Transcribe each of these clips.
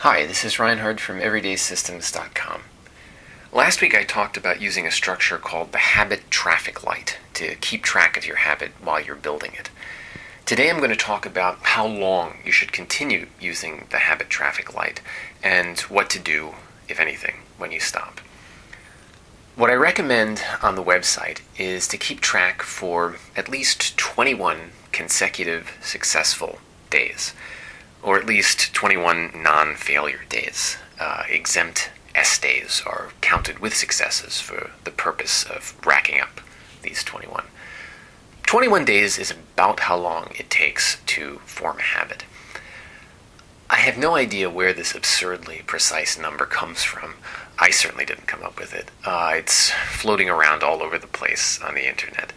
Hi, this is Reinhard from EverydaySystems.com. Last week I talked about using a structure called the habit traffic light to keep track of your habit while you're building it. Today I'm going to talk about how long you should continue using the habit traffic light and what to do, if anything, when you stop. What I recommend on the website is to keep track for at least 21 consecutive successful days, or at least 21 non-failure days. Exempt S days are counted with successes for the purpose of racking up these 21. 21 days is about how long it takes to form a habit. I have no idea where this absurdly precise number comes from. I certainly didn't come up with it. It's floating around all over the place on the internet.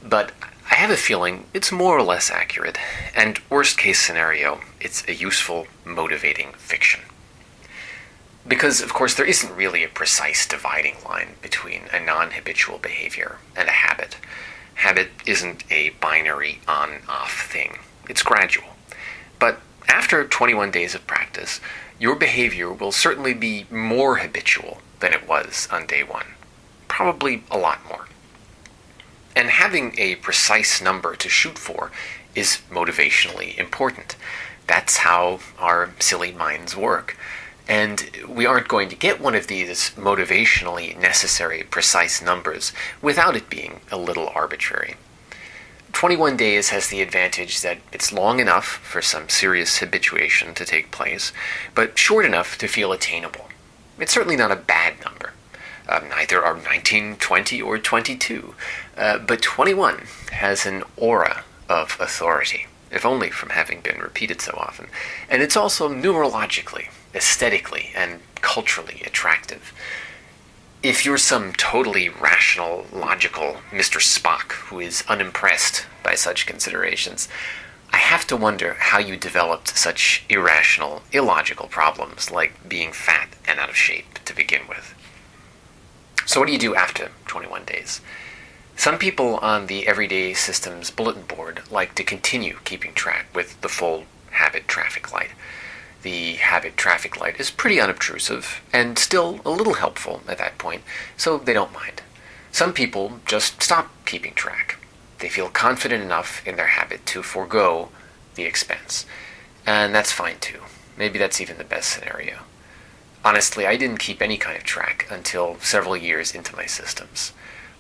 But I have a feeling it's more or less accurate, and worst case scenario, it's a useful, motivating fiction. Because, of course, there isn't really a precise dividing line between a non-habitual behavior and a habit. Habit isn't a binary on-off thing. It's gradual. But after 21 days of practice, your behavior will certainly be more habitual than it was on day one. Probably a lot more. And having a precise number to shoot for is motivationally important. That's how our silly minds work. And we aren't going to get one of these motivationally necessary precise numbers without it being a little arbitrary. 21 days has the advantage that it's long enough for some serious habituation to take place, but short enough to feel attainable. It's certainly not a bad number. Neither are 19, 20, or 22. But 21 has an aura of authority, if only from having been repeated so often. And it's also numerologically, aesthetically, and culturally attractive. If you're some totally rational, logical Mr. Spock who is unimpressed by such considerations, I have to wonder how you developed such irrational, illogical problems like being fat and out of shape to begin with. So what do you do after 21 days? Some people on the Everyday Systems bulletin board like to continue keeping track with the full habit traffic light. The habit traffic light is pretty unobtrusive and still a little helpful at that point, so they don't mind. Some people just stop keeping track. They feel confident enough in their habit to forego the expense. And that's fine too. Maybe that's even the best scenario. Honestly, I didn't keep any kind of track until several years into my systems.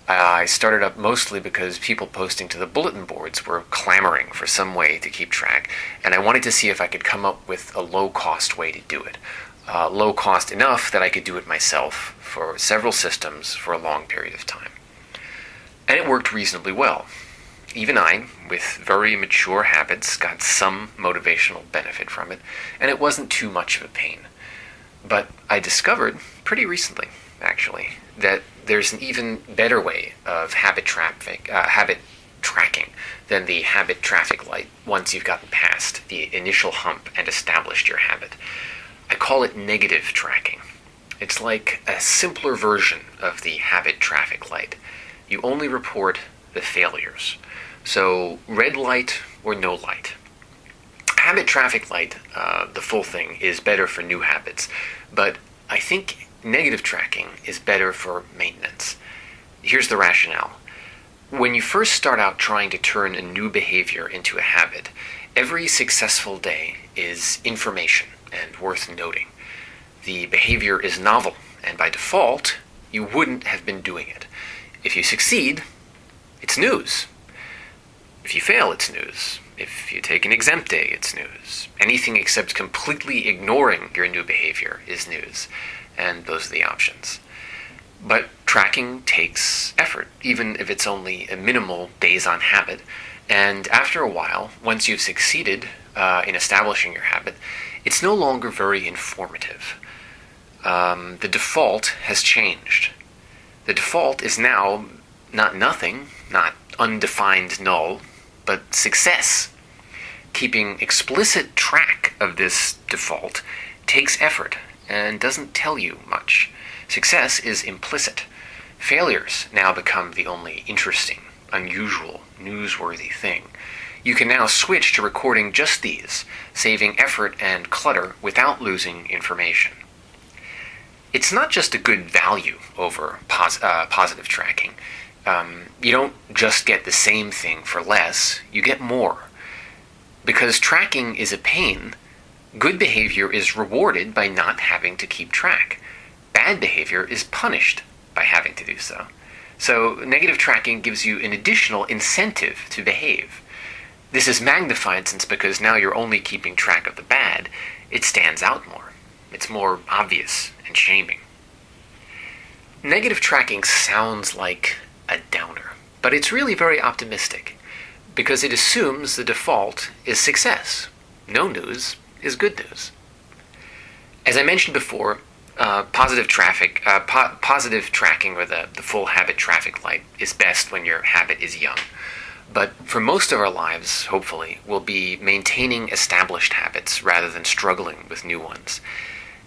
I started up mostly because people posting to the bulletin boards were clamoring for some way to keep track, and I wanted to see if I could come up with a low-cost way to do it. Low cost enough that I could do it myself for several systems for a long period of time. And it worked reasonably well. Even I, with very mature habits, got some motivational benefit from it, and it wasn't too much of a pain. But I discovered, pretty recently, actually, that there's an even better way of habit tracking than the habit traffic light once you've gotten past the initial hump and established your habit. I call it negative tracking. It's like a simpler version of the habit traffic light. You only report the failures. So red light or no light. Habit traffic light, the full thing, is better for new habits, but I think negative tracking is better for maintenance. Here's the rationale. When you first start out trying to turn a new behavior into a habit, every successful day is information and worth noting. The behavior is novel, and by default, you wouldn't have been doing it. If you succeed, it's news. If you fail, it's news. If you take an exempt day, it's news. Anything except completely ignoring your new behavior is news, and those are the options. But tracking takes effort, even if it's only a minimal days on habit, and after a while, once you've succeeded in establishing your habit, it's no longer very informative. The default has changed. The default is now not nothing, not undefined null, but success. Keeping explicit track of this default takes effort and doesn't tell you much. Success is implicit. Failures now become the only interesting, unusual, newsworthy thing. You can now switch to recording just these, saving effort and clutter without losing information. It's not just a good value over positive tracking. You don't just get the same thing for less, you get more. Because tracking is a pain, good behavior is rewarded by not having to keep track. Bad behavior is punished by having to do so. So negative tracking gives you an additional incentive to behave. This is magnified since because now you're only keeping track of the bad, it stands out more. It's more obvious and shaming. Negative tracking sounds like a downer, but it's really very optimistic because it assumes the default is success. No news is good news. As I mentioned before, positive tracking, or the full habit traffic light, is best when your habit is young. But for most of our lives, hopefully, we'll be maintaining established habits rather than struggling with new ones.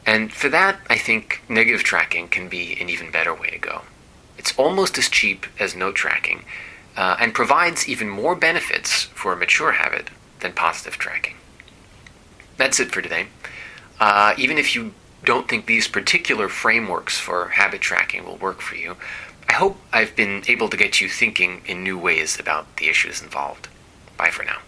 And for that, I think negative tracking can be an even better way to go. It's almost as cheap as no tracking, and provides even more benefits for a mature habit than positive tracking. That's it for today. Even if you don't think these particular frameworks for habit tracking will work for you, I hope I've been able to get you thinking in new ways about the issues involved. Bye for now.